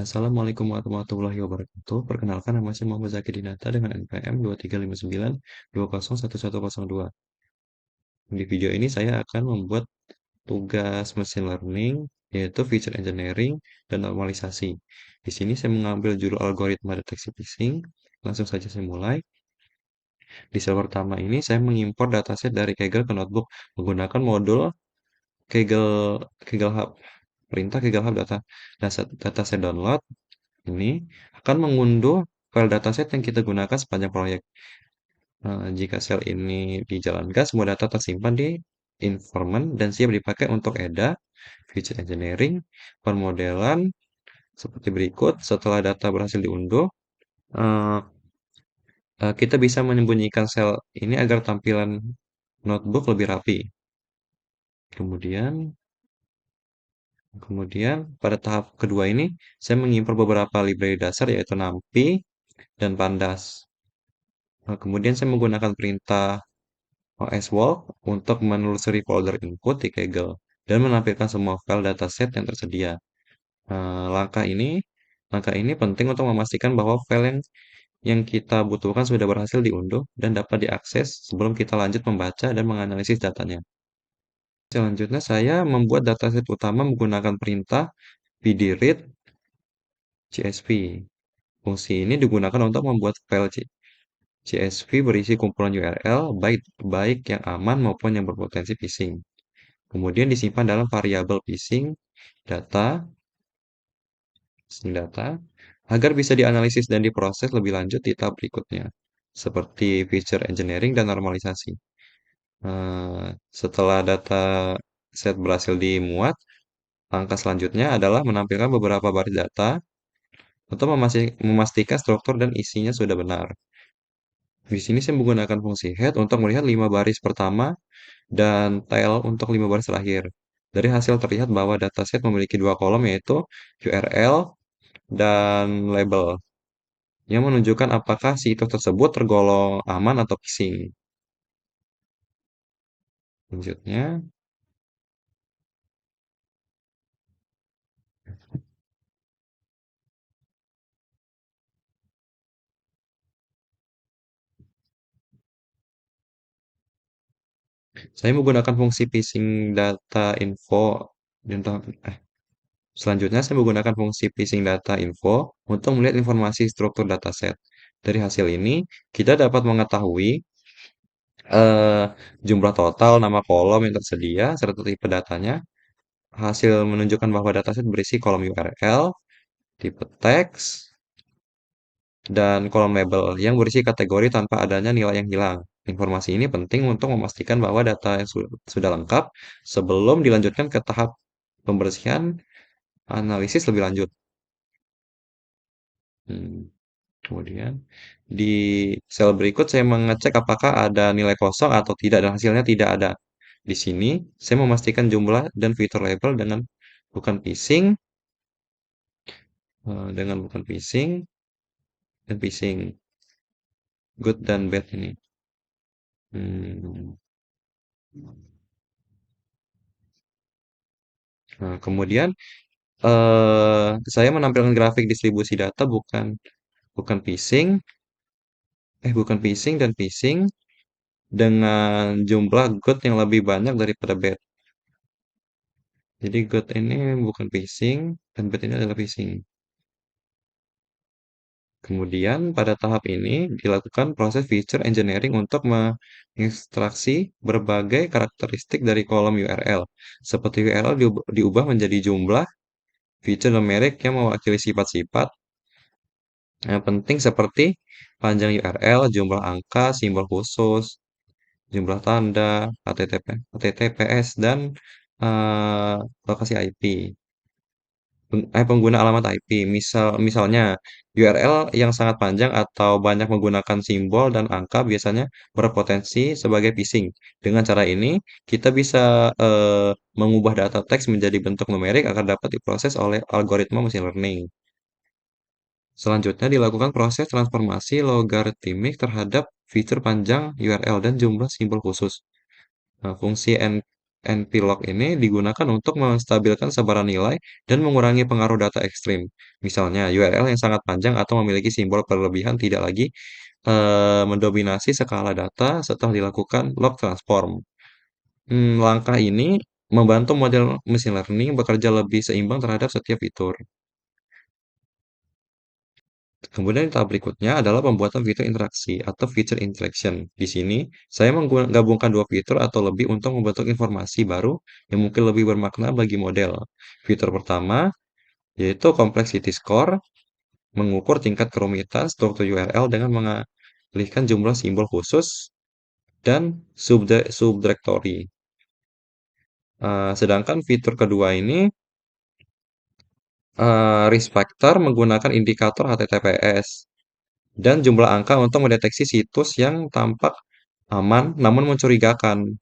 Assalamualaikum warahmatullahi wabarakatuh. Perkenalkan, nama saya Muhammad Zaki Dinata dengan NPM 2359201102. Di video ini saya akan membuat tugas machine learning, yaitu feature engineering dan normalisasi. Di sini saya mengambil judul algoritma deteksi phishing. Langsung saja saya mulai. Di sel pertama ini saya mengimpor dataset dari Kaggle ke notebook menggunakan modul Kaggle Hub. Perintah Kaggle Hub dataset download ini akan mengunduh file dataset yang kita gunakan sepanjang proyek. Jika sel ini dijalankan, semua data tersimpan di informant dan siap dipakai untuk EDA, feature engineering, permodelan, seperti berikut. Setelah data berhasil diunduh, eh, kita bisa menyembunyikan sel ini agar tampilan notebook lebih rapi. Kemudian, pada tahap kedua ini, saya mengimpor beberapa library dasar yaitu NumPy dan Pandas. Kemudian saya menggunakan perintah OSWalk untuk menelusuri folder input di Kaggle dan menampilkan semua file dataset yang tersedia. Eh, langkah ini langkah ini penting untuk memastikan bahwa file yang kita butuhkan sudah berhasil diunduh dan dapat diakses sebelum kita lanjut membaca dan menganalisis datanya. Selanjutnya saya membuat dataset utama menggunakan perintah pdread CSV. Fungsi ini digunakan untuk membuat file CSV berisi kumpulan URL baik yang aman maupun yang berpotensi phishing. Kemudian disimpan dalam variabel data, phishing data, agar bisa dianalisis dan diproses lebih lanjut di tahap berikutnya, seperti feature engineering dan normalisasi. Setelah data set berhasil dimuat, langkah selanjutnya adalah menampilkan beberapa baris data untuk memastikan struktur dan isinya sudah benar. Di sini saya menggunakan fungsi head untuk melihat 5 baris pertama dan tail untuk 5 baris terakhir. Dari hasil terlihat bahwa dataset memiliki dua kolom yaitu URL dan label yang menunjukkan apakah situs tersebut tergolong aman atau phishing. Selanjutnya, saya menggunakan fungsi phishing data info dan selanjutnya saya menggunakan fungsi phishing data info untuk melihat informasi struktur dataset. Dari hasil ini, kita dapat mengetahui eh, jumlah total nama kolom yang tersedia serta tipe datanya. Hasil menunjukkan bahwa dataset berisi kolom URL, tipe teks, dan kolom label yang berisi kategori tanpa adanya nilai yang hilang. Informasi ini penting untuk memastikan bahwa data yang sudah lengkap sebelum dilanjutkan ke tahap pembersihan analisis lebih lanjut. Hmm, Kemudian di sel berikut saya mengecek apakah ada nilai kosong atau tidak dan hasilnya tidak ada. Di sini saya memastikan jumlah dan fitur label dengan bukan phishing dan phishing good dan bad ini. Hmm, kemudian saya menampilkan grafik distribusi data bukan phishing, bukan phishing dan phishing dengan jumlah good yang lebih banyak daripada bad. Jadi good ini bukan phishing dan bad ini adalah phishing. Kemudian pada tahap ini dilakukan proses feature engineering untuk mengekstraksi berbagai karakteristik dari kolom URL. Seperti URL diubah menjadi jumlah feature numerik yang mewakili sifat-sifat yang penting seperti panjang URL, jumlah angka, simbol khusus, jumlah tanda, HTTPS, dan eh, lokasi IP. Pengguna alamat IP. Misalnya URL yang sangat panjang atau banyak menggunakan simbol dan angka biasanya berpotensi sebagai phishing. Dengan cara ini, kita bisa mengubah data teks menjadi bentuk numerik agar dapat diproses oleh algoritma machine learning. Selanjutnya dilakukan proses transformasi logaritmik terhadap fitur panjang URL dan jumlah simbol khusus. Nah, fungsi NP-log ini digunakan untuk menstabilkan sebaran nilai dan mengurangi pengaruh data ekstrim. Misalnya, URL yang sangat panjang atau memiliki simbol berlebihan tidak lagi mendominasi skala data setelah dilakukan log transform. Langkah ini membantu model machine learning bekerja lebih seimbang terhadap setiap fitur. Kemudian tahap berikutnya adalah pembuatan fitur interaksi atau feature interaction. Di sini, saya menggabungkan dua fitur atau lebih untuk membentuk informasi baru yang mungkin lebih bermakna bagi model. Fitur pertama yaitu complexity score, mengukur tingkat kerumitan struktur URL dengan mengalihkan jumlah simbol khusus dan subdirectory. Sedangkan fitur kedua ini risk factor menggunakan indikator HTTPS dan jumlah angka untuk mendeteksi situs yang tampak aman namun mencurigakan.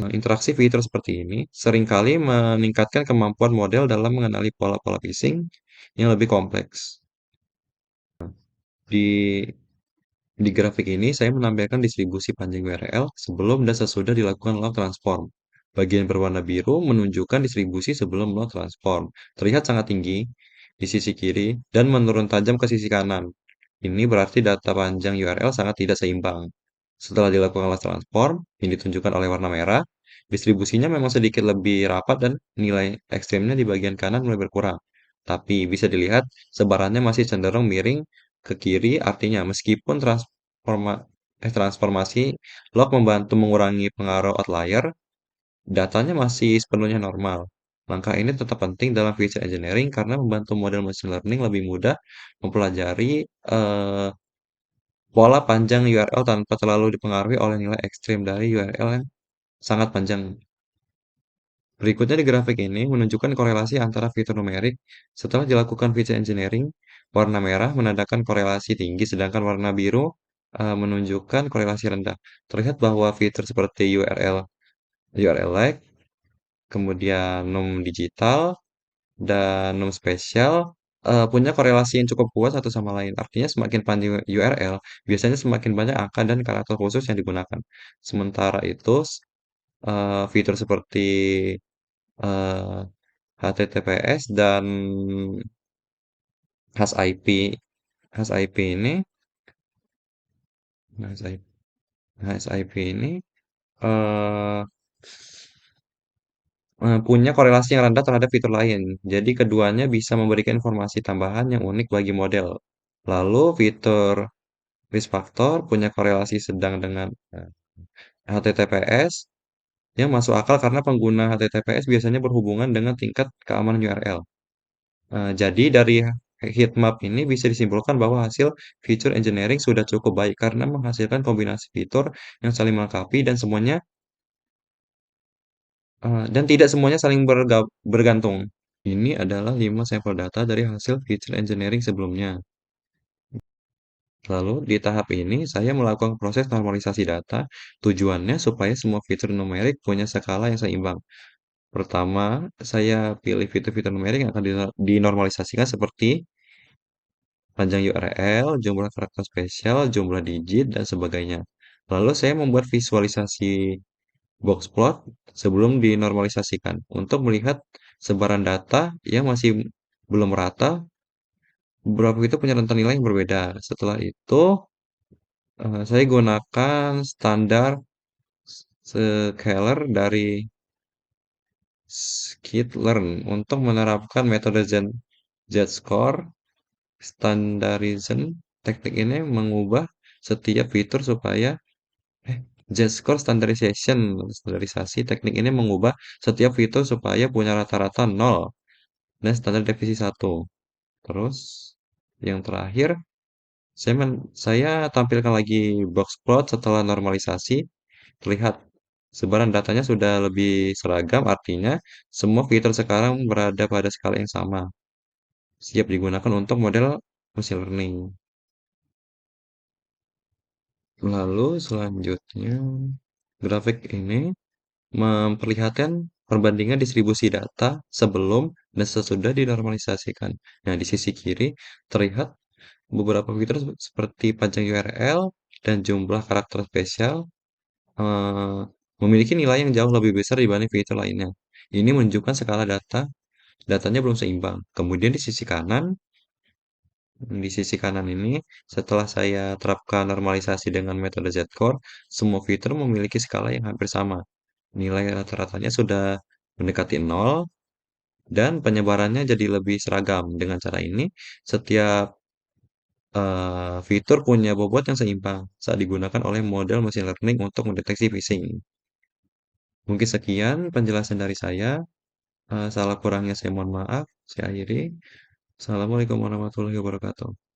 Nah, interaksi fitur seperti ini seringkali meningkatkan kemampuan model dalam mengenali pola-pola phishing yang lebih kompleks. Di Di grafik ini, saya menampilkan distribusi panjang URL sebelum dan sesudah dilakukan log transform. Bagian berwarna biru menunjukkan distribusi sebelum log transform. Terlihat sangat tinggi di sisi kiri dan menurun tajam ke sisi kanan. Ini berarti data panjang URL sangat tidak seimbang. Setelah dilakukan log transform, yang ditunjukkan oleh warna merah, distribusinya memang sedikit lebih rapat dan nilai ekstrimnya di bagian kanan mulai berkurang. Tapi bisa dilihat sebarannya masih cenderung miring ke kiri, artinya meskipun transformasi log membantu mengurangi pengaruh outlier, datanya masih sepenuhnya normal. Langkah ini tetap penting dalam feature engineering karena membantu model machine learning lebih mudah mempelajari pola panjang URL tanpa terlalu dipengaruhi oleh nilai ekstrim dari URL yang sangat panjang. Berikutnya di grafik ini menunjukkan korelasi antara fitur numerik setelah dilakukan feature engineering. Warna merah menandakan korelasi tinggi, sedangkan warna biru menunjukkan korelasi rendah. Terlihat bahwa fitur seperti URL lag, kemudian num digital, dan num spesial punya korelasi yang cukup kuat satu sama lain. Artinya semakin panjang URL, biasanya semakin banyak angka dan karakter khusus yang digunakan. Sementara itu, fitur seperti eh, HTTPS dan hash IP. Hash IP ini, hash IP, hash IP ini eh, punya korelasi yang rendah terhadap fitur lain. Jadi keduanya bisa memberikan informasi tambahan yang unik bagi model. Lalu fitur risk factor punya korelasi sedang dengan HTTPS yang masuk akal karena pengguna HTTPS biasanya berhubungan dengan tingkat keamanan URL. Jadi dari heatmap ini bisa disimpulkan bahwa hasil feature engineering sudah cukup baik karena menghasilkan kombinasi fitur yang saling melengkapi dan tidak semuanya saling bergantung. Ini adalah 5 sampel data dari hasil feature engineering sebelumnya. Lalu di tahap ini saya melakukan proses normalisasi data. Tujuannya supaya semua fitur numerik punya skala yang seimbang. Pertama, saya pilih fitur-fitur numerik yang akan dinormalisasikan seperti panjang URL, jumlah karakter spesial, jumlah digit, dan sebagainya. Lalu saya membuat visualisasi box plot sebelum dinormalisasikan untuk melihat sebaran data yang masih belum rata, beberapa itu punya rentan nilai yang berbeda. Setelah itu, saya gunakan standar scalar dari skitlearn untuk menerapkan metode Z-score standardization. Teknik ini mengubah setiap fitur supaya Z-score standarisasi. Teknik ini mengubah setiap fitur supaya punya rata-rata 0 dan standar deviasi 1. Terus yang terakhir saya tampilkan lagi box plot setelah normalisasi. Terlihat sebaran datanya sudah lebih seragam, artinya semua fitur sekarang berada pada skala yang sama, siap digunakan untuk model machine learning. Lalu selanjutnya, grafik ini memperlihatkan perbandingan distribusi data sebelum dan sesudah dinormalisasikan. Nah, di sisi kiri terlihat beberapa fitur seperti panjang URL dan jumlah karakter spesial memiliki nilai yang jauh lebih besar dibanding fitur lainnya. Ini menunjukkan skala datanya belum seimbang. Kemudian di sisi kanan ini, setelah saya terapkan normalisasi dengan metode Z-Core, semua fitur memiliki skala yang hampir sama. Nilai rata-ratanya sudah mendekati nol, dan penyebarannya jadi lebih seragam. Dengan cara ini, setiap fitur punya bobot yang seimbang saat digunakan oleh model machine learning untuk mendeteksi phishing. Mungkin sekian penjelasan dari saya. Salah kurangnya saya mohon maaf. Saya akhiri. Assalamualaikum warahmatullahi wabarakatuh.